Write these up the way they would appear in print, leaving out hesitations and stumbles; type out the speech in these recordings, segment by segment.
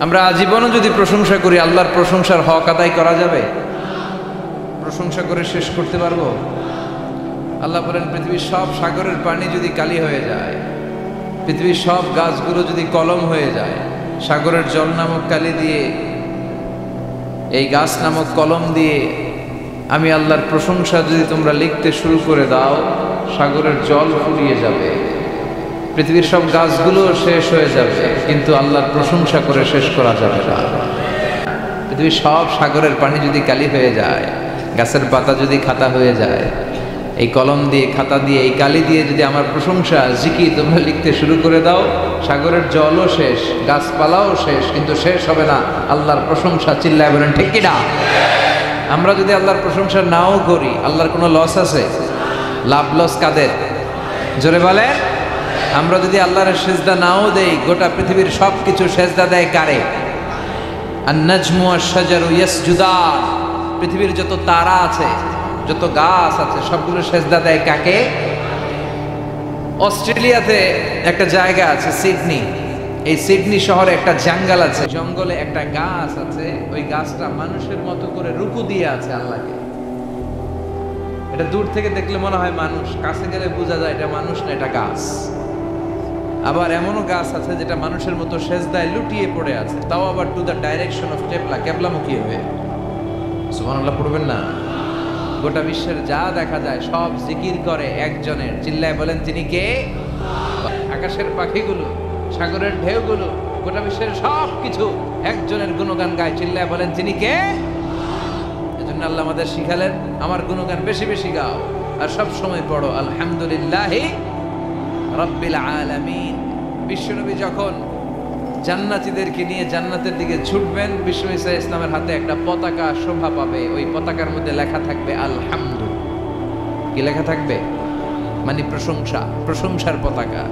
আমরা আজীবনও যদি প্রশংসা করি, আল্লাহর প্রশংসার হক আদায় করা যাবে? প্রশংসা করে শেষ করতে পারবো? আল্লাহ বলেন, পৃথিবীর সব সাগরের পানি যদি কালি হয়ে যায়, পৃথিবীর সব গাছগুলো যদি কলম হয়ে যায়, সাগরের জল নামক কালি দিয়ে, এই গাছ নামক কলম দিয়ে আমি আল্লাহর প্রশংসা যদি তোমরা লিখতে শুরু করে দাও, সাগরের জল ফুরিয়ে যাবে, পৃথিবীর সব গাছগুলো শেষ হয়ে যাবে, কিন্তু আল্লাহর প্রশংসা করে শেষ করা যাবে না। পৃথিবীর সব সাগরের পানি যদি কালি হয়ে যায়, গাছের পাতা যদি খাতা হয়ে যায়, এই কলম দিয়ে, খাতা দিয়ে, এই কালি দিয়ে যদি আমার প্রশংসা জিকির তোমরা লিখতে শুরু করে দাও, সাগরের জলও শেষ, গাছপালাও শেষ, কিন্তু শেষ হবে না আল্লাহর প্রশংসা। চিল্লায় বলেন ঠিক কিনা? আমরা যদি আল্লাহর প্রশংসা নাও করি, আল্লাহর কোনো লস আছে? লাভ লস কাদের? জোরে বলেন। আমরা যদি আল্লাহর সেজদা নাও দেই, গোটা পৃথিবীর সব কিছু সেজদা দেয় কারে? আন-নাজমু ওয়াশ-শাজারু ইয়াসজুদান। পৃথিবীর যত তারা আছে, যত গাছ আছে, সবগুলো সেজদা দেয় কাকে? অস্ট্রেলিয়াতে একটা জায়গা আছে সিডনি, এই সিডনি শহরে একটা জঙ্গল আছে, জঙ্গলে একটা গাছ আছে, ওই গাছটা মানুষের মতো করে রুকু দিয়ে আছে আল্লাহকে। এটা দূর থেকে দেখলে মনে হয় মানুষ, কাছে গেলে বোঝা যায় এটা মানুষ না, এটা গাছ। আবার এমনও গাছ আছে যেটা মানুষের মতো সেজদায় লুটিয়ে পড়ে আছে, তাও আবার টু দ্য ডাইরেকশন অফ কেবলামুখী হয়ে। সুবহানাল্লাহ পড়বেন না? গোটা বিশ্বের যা দেখা যায় সব জিকির করে একজনের। চিল্লায় বলেন তিনি কে? আকাশের পাখিগুলো, সাগরের ঢেউগুলো, গোটা বিশ্বের সব কিছু একজনের গুণগান গায়। চিল্লায় বলেন তিনি কে? এজন্য আল্লাহ আমাদের শিখালেন, আমার গুণগান বেশি বেশি গাও, আর সব সময় পড়ো আলহামদুলিল্লাহি রাব্বিল আলামিন। বিশ্বনবী যখন জান্নাতীদেরকে নিয়ে জান্নাতের দিকে ছুটবেন, বিশ্বনবী সাল্লাল্লাহু আলাইহি ইসলামের হাতে একটা পতাকা শোভা পাবে, ওই পতাকার মধ্যে লেখা থাকবে আলহামদু। কি লেখা থাকবে? মানে প্রশংসা, প্রশংসার পতাকা।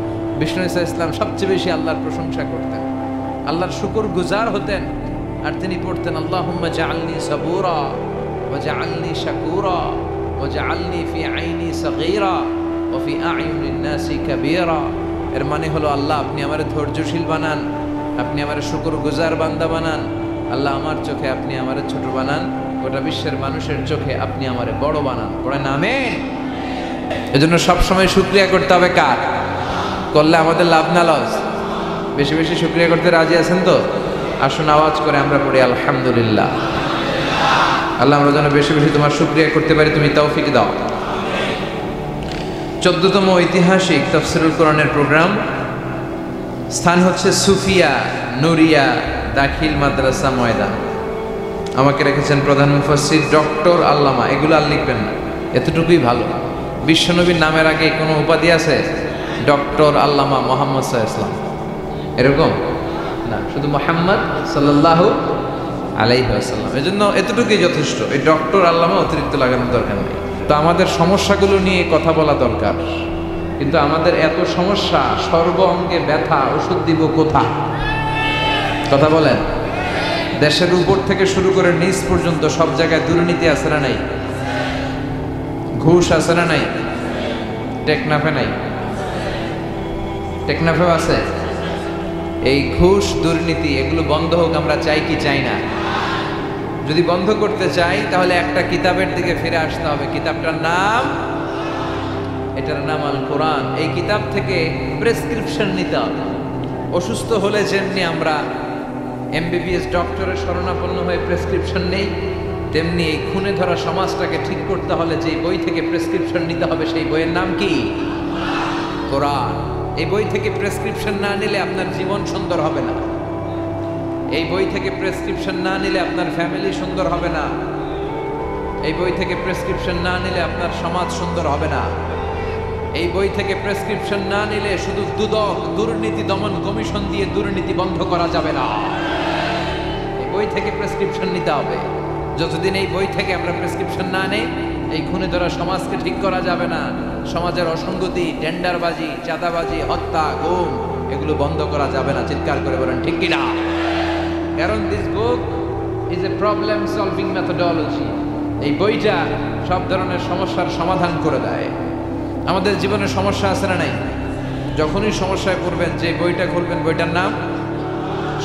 বিশ্বনবী সাল্লাল্লাহু আলাইহি ইসলাম সবচেয়ে বেশি আল্লাহর প্রশংসা করতেন, আল্লাহর শুকর গুজার হতেন, আর তিনি পড়তেন আল্লাহুম্মা জাআলনি সাবুরা ওয়া জাআলনি শাকুরা ওয়া জাআলনি ফি আইনি সাগীরা ওয়া ফি আ'য়ুনিন নাসি কাবীরা। এর মানে হলো, আল্লাহ আপনি আমারে ধৈর্যশীল বানান, আপনি আমারে শুকরগুজার বান্দা বানান, আল্লাহ আমার চোখে আপনি আমারে ছোট বানান, গোটা বিশ্বের মানুষের চোখে আপনি আমারে বড় বানান। পড়েন আমিন। এজন্য সবসময় শুকরিয়া করতে হবে কার? করলে আমাদের লাভ না লস? বেশি বেশি শুকরিয়া করতে রাজি আছেন তো? আসুন আওয়াজ করে আমরা পড়ি আলহামদুলিল্লাহ। আল্লাহ আমরা যেন বেশি বেশি তোমার শুকরিয়া করতে পারি, তুমি তৌফিক দাও। 14তম ঐতিহাসিক তাফসীরুল কোরআনের প্রোগ্রাম। স্থান হচ্ছে সুফিয়া নুরিয়া দাখিল মাদ্রাসা ময়দান। আমাকে রেখেছেন প্রধান মুফাসসির ডক্টর আল্লামা। এগুলো আর লিখবেন না, এতটুকুই ভালো। বিশ্বনবীর নামের আগে কোনো উপাধি আছে? ডক্টর আল্লামা মুহাম্মদ সাল্লাল্লাহু আলাইহি ওয়াসাল্লাম, এরকম না, শুধু মুহাম্মদ সাল্লাল্লাহু আলাইহি ওয়াসাল্লাম। এজন্য এতটুকুই যথেষ্ট। এই ডক্টর আল্লামা অতিরিক্ত লাগানোর দরকার নেই। তো আমাদের সমস্যাগুলো নিয়ে কথা বলা দরকার, কিন্তু আমাদের এত সমস্যা, সর্ব অঙ্গে ব্যথা, ওষুধ দিব কোথা? কথা বলেন। দেশের উপর থেকে শুরু করে নিচ পর্যন্ত সব জায়গায় দুর্নীতি আছে না নাই? ঘুষ আছে না নাই? টেকনাফে নাই? টেকনাফেও আছে। এই ঘুষ, দুর্নীতি, এগুলো বন্ধ হোক আমরা চাই কি চাই না? যদি বন্ধ করতে চাই তাহলে একটা কিতাবের দিকে ফিরে আসতে হবে। কিতাবটার নাম, এটার নাম আল কোরআন। এই কিতাব থেকে প্রেসক্রিপশন নিতে হবে। অসুস্থ হলে যেমনি আমরা এমবিবিএস ডক্টরের শরণাপন্ন হয়ে প্রেসক্রিপশন নেই, তেমনি এই খুনে ধরা সমাজটাকে ঠিক করতে হলে যে বই থেকে প্রেসক্রিপশন নিতে হবে, সেই বইয়ের নাম কি? কোরআন। এই বই থেকে প্রেসক্রিপশন না নিলে আপনার জীবন সুন্দর হবে না। এই বই থেকে প্রেসক্রিপশন না নিলে আপনার ফ্যামিলি সুন্দর হবে না। এই বই থেকে প্রেসক্রিপশন না নিলে আপনার সমাজ সুন্দর হবে না। এই বই থেকে প্রেসক্রিপশন না নিলে শুধু দুদক, দুর্নীতি দমন কমিশন দিয়ে দুর্নীতি বন্ধ করা যাবে না। এই বই থেকে প্রেসক্রিপশন নিতে হবে। যতদিন এই বই থেকে আমরা প্রেসক্রিপশন না নেই, এই খুনে ধরা সমাজকে ঠিক করা যাবে না। সমাজের অসঙ্গতি, টেন্ডারবাজি, চাঁদাবাজি, হত্যা, গুম, এগুলো বন্ধ করা যাবে না। চিৎকার করে বলেন ঠিক কিনা? কারণ this book is a problem solving methodology. এই বইটা সব ধরনের সমস্যার সমাধান করে দেয়। আমাদের জীবনে সমস্যা আছে না নাই? যখনই সমস্যায় পড়বেন, যে বইটা খুলবেন বইটার নাম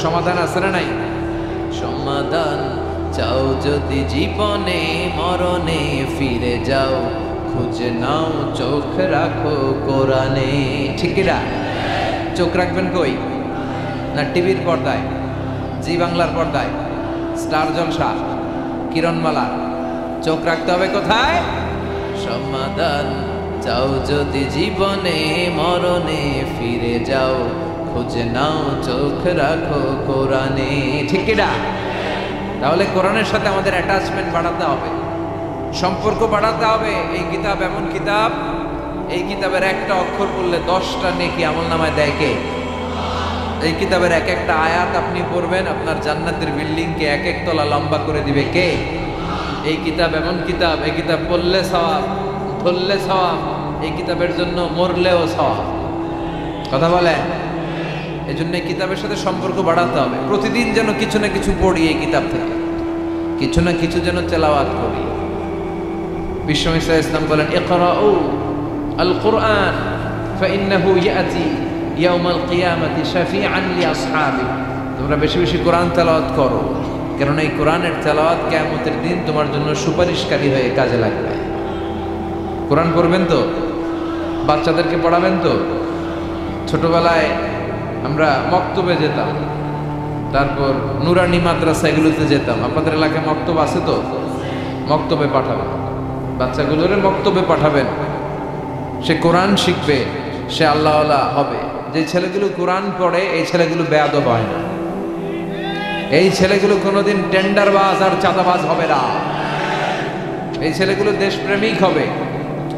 সমাধান আছে না নাই? সমাধান চাও যদি জীবনে মরণে ফিরে যাও, খুঁজে নাও চোখ রাখো কোরআনে। ঠিক কিনা? চোখ রাখবেন কই? না টিভির পর্দায়, জি বাংলার পর্দায়, স্টার জলসা, কিরণমালা? চোখ রাখতে হবে কোথায়? সমাধান চাও যদি জীবনে মরণে ফিরে যাও, খুঁজে নাও চোখ রাখো কোরআনে। ঠিক কিনা? তাহলে কোরআনের সাথে আমাদের অ্যাটাচমেন্ট বাড়াতে হবে, সম্পর্ক বাড়াতে হবে। এই কিতাব এমন কিতাব, এই কিতাবের একটা অক্ষর পড়লে 10টা নেকি আমলনামায় দেয় কে? এই কিতাবের এক একটা আয়াত আপনি পড়বেন, আপনার জান্নাতের বিল্ডিংকে এক এক তলা লম্বা করে দিবে কে? এই কিতাব এমন কিতাব, এই কিতাব পড়লে সওয়াব, ধরলে সওয়াব, এই কিতাবের জন্য মরলেও সওয়াব। কথা বলে? এই জন্য এই কিতাবের সাথে সম্পর্ক বাড়াতে হবে। প্রতিদিন যেন কিছু না কিছু পড়ি, এই কিতাব থেকে কিছু না কিছু যেন তেলাওয়াত করি। বিশ্বনবী সাল্লাল্লাহু আলাইহি ওয়াসাল্লাম বলেন, ইকরাউ আল কুরআন ফাইন্নাহু ইয়াতি ইয়াউমাল কিয়ামাতি শাফিআন লিআসহাবি। তোমরা বেশি বেশি কোরআন তেলাওয়াত করো, কারণ এই কোরআনের তেলাওয়াত কিয়ামতের দিন তোমার জন্য সুপারিশকারী হয়ে কাজে লাগবে। কোরআন পড়বেন তো? বাচ্চাদেরকে পড়াবেন তো? ছোটবেলায় আমরা মক্তবে যেতাম, তারপর নুরানি মাদ্রাসা এগুলোতে যেতাম। আপনাদের এলাকায় মক্তব আছে তো? মক্তবে পাঠাবেন বাচ্চাগুলোরে, মক্তবে পাঠাবেন। সে কোরআন শিখবে, সে আল্লাহওয়ালা হবে। যে ছেলেগুলো কোরআন পড়ে এই ছেলেগুলো বেয়াদব হয় না, এই ছেলেগুলো কোনোদিন টেন্ডারবাজ আর চাঁদাবাজ হবে না। এই ছেলেগুলো দেশপ্রেমিক হবে,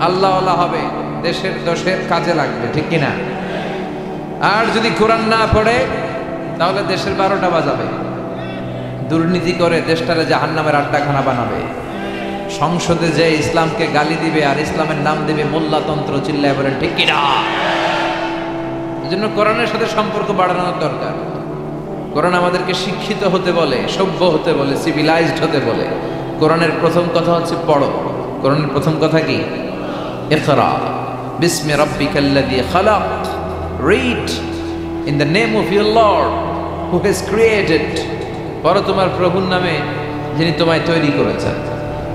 আল্লাহওয়ালা হবে, দেশের দোষের কাজে লাগবে। ঠিক কিনা? আর যদি কোরআন না পড়ে তাহলে দেশের 12টা বাজাবে, দুর্নীতি করে দেশটারে জাহান্নামের আড্ডাখানা বানাবে। সংসদে যে ইসলামকে গালি দিবে আর ইসলামের নাম দিবে মোল্লাতন্ত্র, চিল্লায় বলেন ঠিক কিনা? এই জন্য কোরআনের সাথে সম্পর্ক বাড়ানোর দরকার। কোরআন আমাদেরকে শিক্ষিত হতে বলে, সভ্য হতে বলে, সিভিলাইজড হতে বলে। কোরআনের প্রথম কথা হচ্ছে পড়ো। কোরআনের প্রথম কথা কি? ইকরা বিসমি রাব্বিকাল্লাযী খালাক। Read in the name of your Lord who has created. পড়ো তোমার প্রভুর নামে যিনি তোমায় তৈরি করেছেন।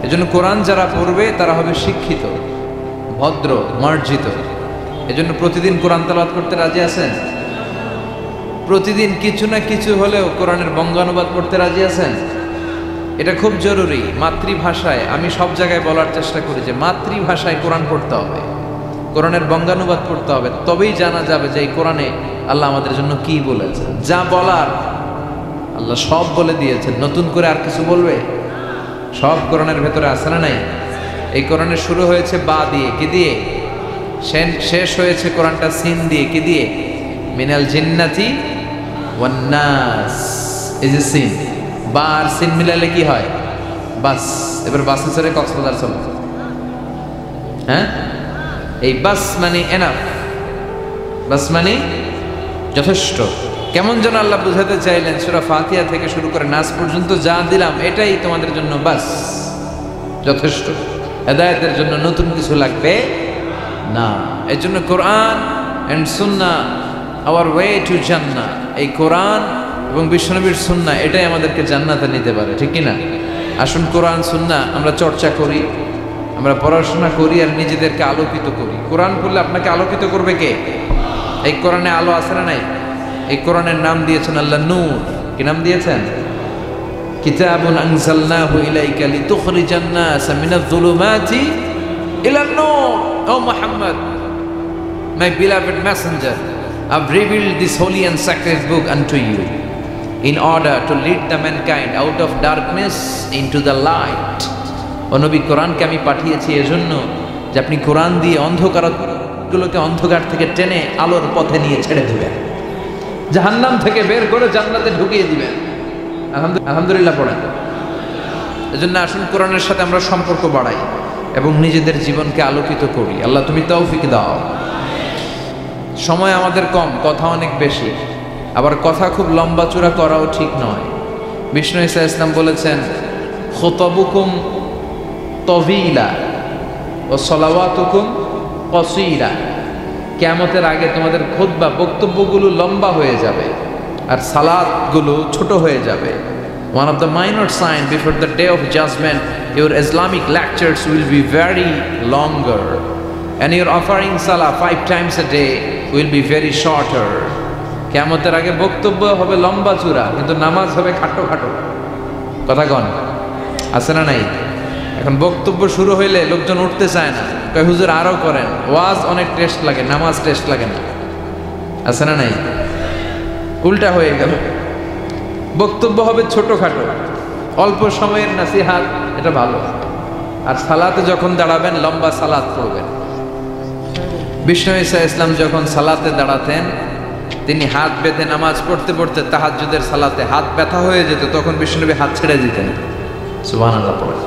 এজন্য কোরআন যারা পড়বে তারা হবে শিক্ষিত, ভদ্র, মার্জিত। এজন্য প্রতিদিন কোরআন তেলাওয়াত করতে রাজি আছেন? প্রতিদিন কিছু না কিছু হলেও কোরআনের বঙ্গানুবাদ পড়তে রাজি আছেন? এটা খুব জরুরি। মাতৃভাষায়, আমি সব জায়গায় বলার চেষ্টা করি যে মাতৃভাষায় কোরআন পড়তে হবে, কোরআনের বঙ্গানুবাদ পড়তে হবে। তবেই জানা যাবে যে এই কোরআনে আল্লাহ আমাদের জন্য কি বলেছেন। যা বলার আল্লাহ সব বলে দিয়েছেন, নতুন করে আর কিছু বলবে? সব কোরআনের ভেতরে আছে না নাই? এই কোরআনের শুরু হয়েছে বা দিয়ে, কি দিয়ে? শেষ হয়েছে কোরআনটা সিন দিয়ে, কি দিয়ে? মিনাল জিন্নাতি ওয়ান নাস। এই যে সিন, বা আর সিন মিলালে কি হয়? বাস। এবার বাসে চড়ে কক্সবাজার চলো। হ্যাঁ, এই বাস মানে এনাফ, বাস মানে যথেষ্ট। কেমন যেন আল্লাহ বুঝাতে চাইলেন, সূরা ফাতিহা থেকে শুরু করে নাস পর্যন্ত যা দিলাম এটাই তোমাদের জন্য বাস, যথেষ্ট। হেদায়েতের জন্য নতুন কিছু লাগবে না। এর জন্য কোরআন and Sunnah hour way to জান্নাহ। এই কোরআন এবং বিশ্বনবীর সুন্নাহ এটাই আমাদেরকে জান্নাতে নিতে পারে। ঠিক কিনা? আসুন কোরআন সুন্নাহ আমরা চর্চা করি, আমরা পড়াশোনা করি আর নিজেদেরকে আলোকিত করি। কোরআন পড়লে আপনাকে আলোকিত করবে কে? এই কোরআনে আলো আছে না নাই? এই কোরআনের নাম দিয়েছেন আল্লাহ নূর। কি নাম দিয়েছেন? কিতাবুন আনজালনাহু ইলাইকা লিতুখরিজান NASA Minaj যুলুমাতি ইলান Noor. O Muhammad, my beloved messenger, I've revealed this holy and sacred book unto you in order to lead the mankind out of darkness into the light. ও নবী, কোরআনকে আমি পাঠিয়েছি এজন্য যে আপনি কোরআন দিয়ে অন্ধকারগুলোকে অন্ধকার থেকে টেনে আলোর পথে নিয়ে ছেড়ে দেবেন, জাহান্নাম থেকে বের করে জান্নাতে ঢুকিয়ে দিবেন। আলহামদুলিল্লাহ পড়েন। এজন্য আসুন কোরআনের সাথে আমরা সম্পর্ক বাড়াই এবং নিজেদের জীবনকে আলোকিত করি। আল্লাহ তুমি তৌফিক দাও। সময় আমাদের কম, কথা অনেক বেশি, আবার কথা খুব লম্বা চূড়া করাও ঠিক নয়। বিষ্ণু ঈসা ইসলাম বলেছেন, খুতবুকুম তভিলা ও সলাওয়াতুকুম কসীরা। কিয়ামতের আগে তোমাদের খুতবা, বক্তব্যগুলো লম্বা হয়ে যাবে, আর সালাতগুলো ছোট হয়ে যাবে। One of the minor signs before the day of judgment, your Islamic lectures will be very longer, and your offering salah 5 times a day will be very shorter. কিয়ামতের আগে বক্তব্য হবে লম্বা চূড়া, কিন্তু নামাজ হবে খাটো খাটো। কথা কন, আছে না নাই? এখন বক্তব্য শুরু হইলে লোকজন উঠতে চায় না, কয় হুজুর আরো করেন। ওয়াজ অনেক টেস্ট লাগে, নামাজ টেস্ট লাগে না, আছে না নাই? উল্টা হয়ে গেল, বক্তব্য হবে ছোটখাটো, অল্প সময়ের নাসিহাত, এটা ভালো। আর সালাতে যখন দাঁড়াবেন লম্বা সালাত পড়বেন। বিষ্ণু ঈসা ইসলাম যখন সালাতে দাঁড়াতেন, তিনি হাত বেঁধে নামাজ পড়তে পড়তে তাহাজ্জুদের সালাতে হাত ব্যথা হয়ে যেত, তখন বিষ্ণুনবী হাত ছেড়ে দিতেন, সুবহানাল্লাহ পড়ে।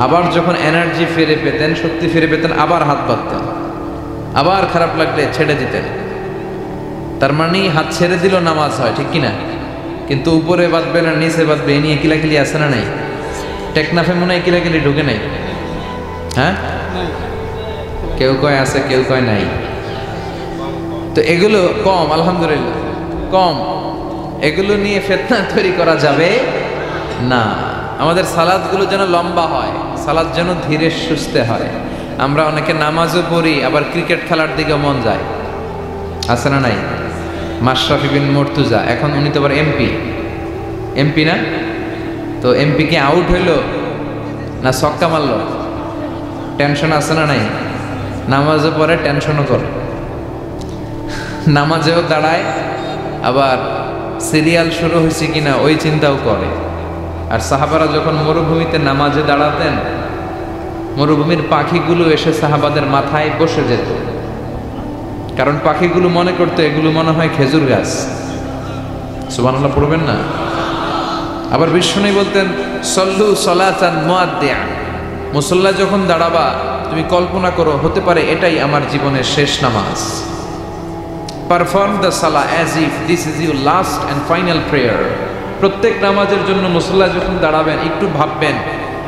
আবার যখন এনার্জি ফিরে পেতেন, শক্তি ফিরে পেতেন, আবার হাত বাঁধতেন, আবার খারাপ লাগলে ছেড়ে দিতেন। তার মানে হাত ছেড়ে দিল নামাজ হয়, ঠিক কিনা? কিন্তু উপরে বাঁধবে না নিচে বাঁধবে, এ নিয়ে কিলাকিলি আছে না নাই? টেকনাফে মনে হয় কিলাকিলি ঢুকে নাই, হ্যাঁ? কেউ কয় আছে, কেউ কয় নাই। তো এগুলো কম, আলহামদুলিল্লাহ কম। এগুলো নিয়ে ফিতনা তৈরি করা যাবে না। আমাদের সালাদগুলো যেন লম্বা হয়, সালাদ যেন ধীরে সুস্থে হয়। আমরা অনেকে নামাজও পড়ি, আবার ক্রিকেট খেলার দিকে মন যায়, আছে না নাই? মাশরাফি বিন মুর্তজা, এখন উনি তো আবার এমপি না? তো এমপি কি আউট হইল না ছক্কা মারল? টেনশন আছে না নাই? নামাজও পড়ে, টেনশনও করে, নামাজেও দাঁড়ায়, আবার সিরিয়াল শুরু হয়েছে কিনা ওই চিন্তাও করে। আর সাহাবারা যখন মরুভূমিতে নামাজে দাঁড়াতেন, মরুভূমির পাখিগুলো এসে সাহাবাদের মাথায় বসে যেত, কারণ পাখিগুলো মনে করতো এগুলো মনে হয় খেজুর গাছ। সুবহানাল্লাহ পড়বেন না? আবার বিষ্ণু বলতেন সল্লু সলাতান মুআদ্দিআ, মুসল্লা যখন দাঁড়াবা তুমি কল্পনা করো হতে পারে এটাই আমার জীবনের শেষ নামাজ। Perform the Salah as if this is your last and final prayer. প্রত্যেক নামাজের জন্য মুসল্লা যখন দাঁড়াবেন একটু ভাববেন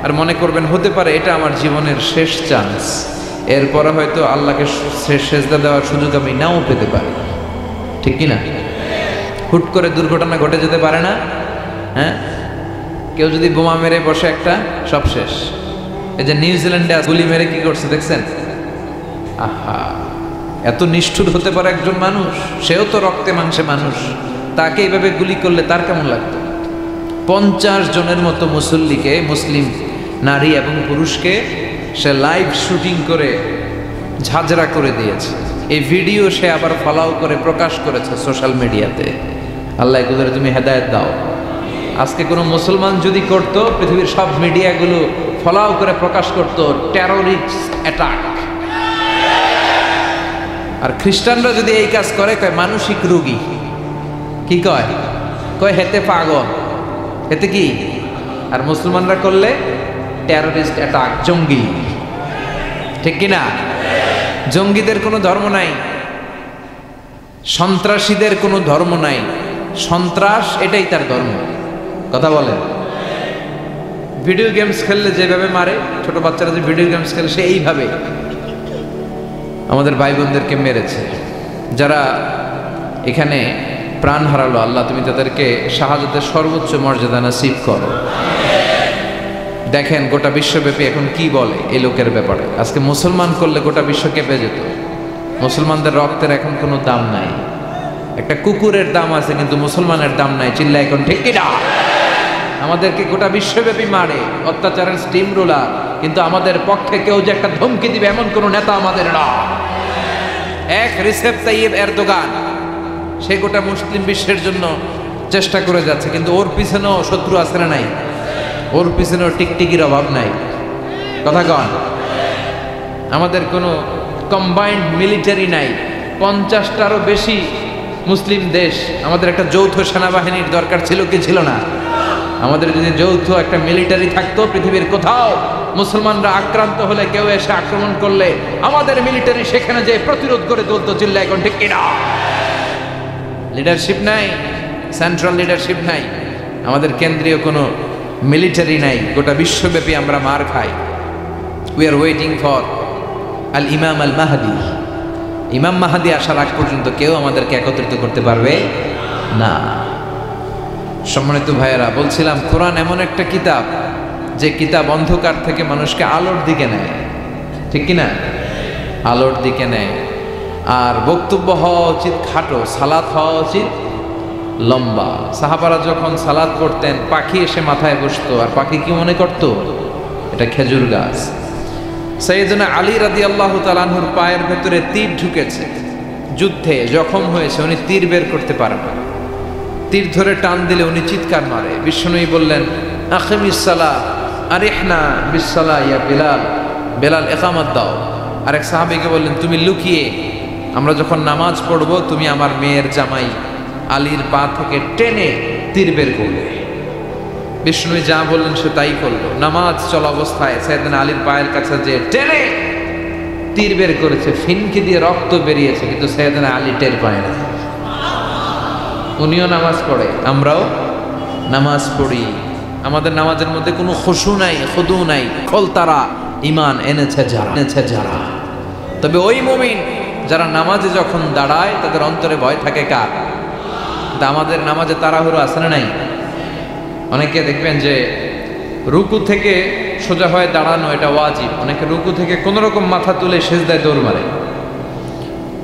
আর মনে করবেন হতে পারে এটা আমার জীবনের শেষ চান্স, এরপরে হয়তো আল্লাহকে সেজদা দেওয়ার সুযোগ আমি নাও পেতে পারি, ঠিক কিনা? হুট করে দুর্ঘটনা ঘটে যেতে পারে না? হ্যাঁ, কেউ যদি বোমা মেরে বসে একটা, সব শেষ। এই যে নিউজিল্যান্ডে গুলি মেরে কি করছে দেখছেন? আহা, এত নিষ্ঠুর হতে পারে একজন মানুষ, সেও তো রক্তে মাংসে মানুষ, তাকে এইভাবে গুলি করলে তার কেমন লাগতো? 50 জনের মতো মুসল্লিকে, মুসলিম নারী এবং পুরুষকে সে লাইভ শুটিং করে ঝাঁঝরা করে দিয়েছে। এই ভিডিও সে আবার ফলাও করে প্রকাশ করেছে সোশ্যাল মিডিয়াতে। আল্লাহ এগুলোর তুমি হেদায়েত দাও। আজকে কোনো মুসলমান যদি করতো, পৃথিবীর সব মিডিয়াগুলো ফলাও করে প্রকাশ করত টেররিস্ট অ্যাটাক। আর খ্রিস্টানরা যদি এই কাজ করে, কয় মানসিক রোগী। কি কয়? কয় হেতে পাগল, হেতে কি? আর মুসলমানরা করলে টেররিস্ট অ্যাটাক, জঙ্গি, ঠিক কিনা? জঙ্গিদের কোনো ধর্ম নাই, সন্ত্রাসীদের কোনো ধর্ম নাই, সন্ত্রাস এটাই তার ধর্ম। কথা বলেন? ভিডিও গেমস খেললে যেভাবে মারে, ছোট বাচ্চারা যে ভিডিও গেমস খেলে সে এইভাবে আমাদের ভাই বোনদেরকে মেরেছে। যারা এখানে প্রাণ হারালো, আল্লাহ তুমি তাদেরকে শাহাদাতের সর্বোচ্চ মর্যাদা নসিব করো। দেখেন গোটা বিশ্বব্যাপী এখন কি বলে এই লোকের ব্যাপারে। আজকে মুসলমান করলে গোটা বিশ্ব কেঁপে যেত। মুসলমানদের রক্তের এখন কোনো দাম নাই। একটা কুকুরের দাম আছে কিন্তু মুসলমানের দাম নাই। চিল্লা এখন ঠিক কিনা? আমাদেরকে গোটা বিশ্বব্যাপী মারে, অত্যাচারের স্টিম রোলার, কিন্তু আমাদের পক্ষে কেউ যে একটা ধমকি দিবে এমন কোন নেতা আমাদের না। এক রিসেপ তাইয়েব এরদোগান, সে গোটা মুসলিম বিশ্বের জন্য চেষ্টা করে যাচ্ছে, কিন্তু ওর পিছনেও শত্রু আছে না নাই? ওর পিছনেও টিকটিকির অভাব নাই। কথা কন? আমাদের কোনো কম্বাইন্ড মিলিটারি নাই। 50টারও বেশি মুসলিম দেশ, আমাদের একটা যৌথ সেনাবাহিনীর দরকার ছিল কি ছিল না? আমাদের যদি যৌথ একটা মিলিটারি থাকতো, পৃথিবীর কোথাও মুসলমানরা আক্রান্ত হলে, কেউ এসে আক্রমণ করলে আমাদের মিলিটারি সেখানে যে প্রতিরোধ করে তুলতো। চিল্লা এখন ঠিক কিনা? লিডারশিপ নাই, সেন্ট্রাল লিডারশিপ নাই, আমাদের কেন্দ্রীয় কোনো মিলিটারি নাই। গোটা বিশ্বব্যাপী আমরা মার খাই। উই আর ওয়েটিং ফর আল ইমাম আল মাহাদি। ইমাম মাহাদি আসার আগ পর্যন্ত কেউ আমাদেরকে একত্রিত করতে পারবে না। সম্মানিত ভাইয়েরা, বলছিলাম কোরআন এমন একটা কিতাব যে কিতাব অন্ধকার থেকে মানুষকে আলোর দিকে নেয়, ঠিক কিনা? আলোর দিকে নেয়। আর বক্তব্য হওয়া উচিত খাটো, সালাত হওয়া উচিত লম্বা। সাহাবারা যখন সালাত করতেন পাখি এসে মাথায় বসতো, আর পাখি কি মনে করতো? এটা খেজুর গাছ। সাইয়েদনা আলী রাদিয়াল্লাহু তাআলা আনহুর পায়ের ভেতরে তীর ঢুকেছে, যুদ্ধে জখম হয়েছে, উনি তীর বের করতে পারেন না। তীর ধরে টান দিলে উনি চিৎকার মারে। বিশ্বনবী বললেন, আকিমিস সালাহ আরিহনা বিসসালাহ ইয়া বিলাল, বেলাল ইকামত দাও। আরেক সাহাবীকে বললেন, তুমি লুকিয়ে আমরা যখন নামাজ পড়ব তুমি আমার মেয়ের জামাই আলীর পা থেকে টেনে তীর বের করবে। বিষ্ণু যা বললেন সে তাই করলো। নামাজ চলা অবস্থায় সাইয়েদনা আলীর পায়ের কাছে যে টেনে তীর বের করেছে, ফিনকি দিয়ে রক্ত বেরিয়েছে, কিন্তু সাইয়েদনা আলী টের পায় না। উনিও নামাজ পড়ে, আমরাও নামাজ পড়ি। আমাদের নামাজের মধ্যে কোনো খুশু নাই, খুদু নাই, ফল তারা ঈমান এনেছে যারা। তবে ওই মুমিন যারা নামাজে যখন দাঁড়ায় তাদের অন্তরে ভয় থাকে কার? আমাদের নামাজে তাড়াহুড়ো আছে না নাই? অনেকে দেখবেন যে রুকু থেকে সোজা হয়ে দাঁড়ানো এটা ওয়াজিব, অনেকে রুকু থেকে কোনো রকম মাথা তুলে সেজদায় দৌড় মারে।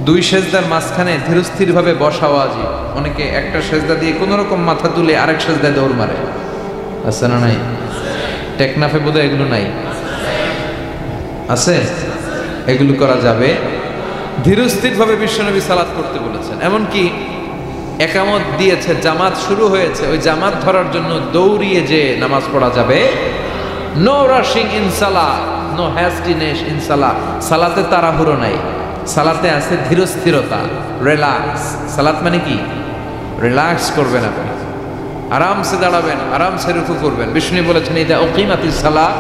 দুই সেজদার মাঝখানে ধীরস্থিরভাবে বসা ওয়াজিব, অনেকে একটা সেজদা দিয়ে কোনো রকম মাথা তুলে আরেক সেজদায় দৌড় মারে। আছে না নাই? টেকনাফে বোধহয় এগুলো নাই, আছে? এগুলো করা যাবে। ধীরস্থিরভাবে বিশ্বনবী সালাত করতে বলেছেন। এমনকি একামত দিয়েছে, জামাত শুরু হয়েছে, ওই জামাত ধরার জন্য দৌড়িয়ে যে নামাজ পড়া যাবে। No rushing in salah, no hastiness in salah. সালাতে তাড়াহুড়ো নাই, সালাতে আছে ধীরস্থিরতা, রিল্যাক্স। সালাত মানে কি? রিল্যাক্স করবেন আপনি, আরামসে দাঁড়াবেন, আরামসে রুকু করবেন। বিষ্ণু বলেছেন, ইদা উকিমাতিস সালাহ,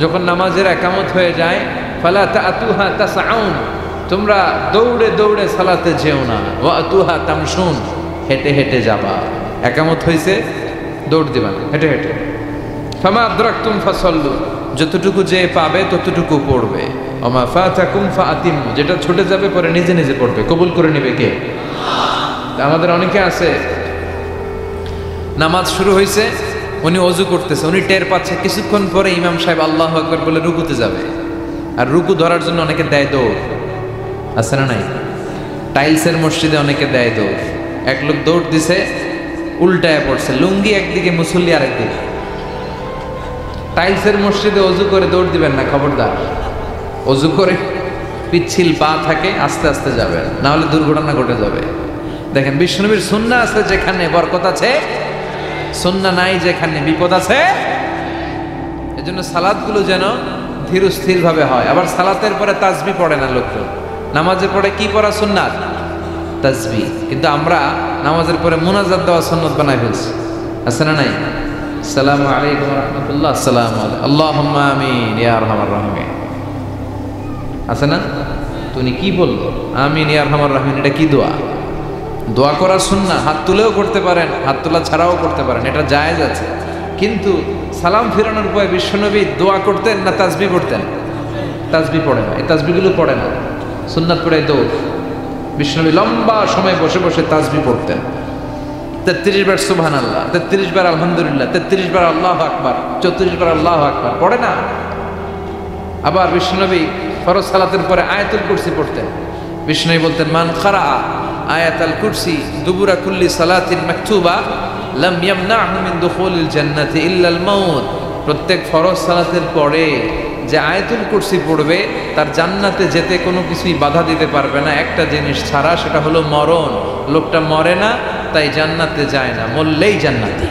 যখন নামাজের একামত হয়ে যায়, ফালা তাতুহা তাসআউন, তোমরা দৌড়ে দৌড়ে সালাতে যেও না। ওয়া আতুহা তামশুন, হেঁটে হেঁটে যাবা। একামত হয়েছে, দৌড় দিবা না, হেঁটে হেঁটে। ফামা আদরাকতুম ফাসাল্লু, যতটুকু যে পাবে ততটুকু পড়বে। ওমা ফাতাকুম ফাআতিমু, যেটা ছুটে যাবে পরে নিজে নিজে পড়বে। কবুল করে নেবে কে? আমাদের অনেকে আছে, নামাজ শুরু হয়েছে, উনি অজু করতেছে, উনি টের পাচ্ছে কিছুক্ষণ পরে ইমাম সাহেব আল্লাহু আকবার বলে রুকুতে যাবে, আর রুকু ধরার জন্য অনেকে দেয় দৌড়। আছে না নাই? টাইলসের মসজিদে অনেকে দেয় দৌড়। এক লোক দৌড় দিছে, উল্টায় পড়ছে, লুঙ্গি একদিকে, মুসল্লি আরেকদিকে। টাইলসের মসজিদে অজু করে দৌড় দিবেন না, খবরদার। অজু করে পিচ্ছিল পা থাকে, আস্তে আস্তে যাবেন, না হলে দুর্ঘটনা ঘটে যাবে। দেখেন, বিশ্বনবীর সুন্নাহ আছে যেখানে বরকত আছে, সুন্নাহ নাই যেখানে বিপদ আছে। এজন্য সালাতগুলো যেন ধীরস্থির ভাবে হয়। আবার সালাতের পরে তাসবিহ পড়ে না লোকজন, নামাজের পরে কি পড়া সুন্নাত? তাসবিহ। কিন্তু আমরা নামাজের পরে মুনাজাত দেওয়া সুন্নাত বানাই ফেলছি। আছে না নাই? আসসালামু আলাইকুম ওয়া রাহমাতুল্লাহ, আসসালামু আলাইকুম, আল্লাহুম্মা আমিন ইয়া আরহামার রাহিমিন। আছে না? তুমি কি বললো? আমিন ইয়া আরহামার রাহিমিন, এটা কি দোয়া? দোয়া করার সুন্নাহ, হাত তুলেও করতে পারেন, হাত তোলা ছাড়াও করতে পারেন, এটা জায়েজ আছে। কিন্তু সালাম ফিরানোর পরে বিশ্বনবী দোয়া করতেন না তাসবিহ পড়তেন? তাসবিহ পড়ে না, এই তাসবিহগুলো পড়ে না, সুন্নাত পড়ে দৌড়। বিশ্বনবী লম্বা সময় বসে বসে তাসবিহ পড়তেন। 33 বার সুবহানাল্লাহ, 33 বার আলহামদুলিল্লাহ, 33 বার আল্লাহু আকবার, 34 বার আল্লাহু আকবার, পড়ে না? আবার বিশ্বনবী ফরজ সালাতের পরে আয়াতুল কুরসি পড়তেন। বিশ্বনবী বলতেন, মান ক্বারা আয়াতুল কুরসি দুবুরা কুল্লি সালাতিন মাকতুবা লাম ইয়ামনাহু মিন দুখুলিল জান্নাতি ইল্লাল মাউত। প্রত্যেক ফরজ সালাতের পরে যে আয়াতুল কুরসি পড়বে তার জান্নাতে যেতে কোনো কিছুই বাধা দিতে পারবে না, একটা জিনিস ছাড়া, সেটা হলো মরণ। লোকটা মরে না, তাই জান্নাতে যায় না, মরলেই জান্নাতি।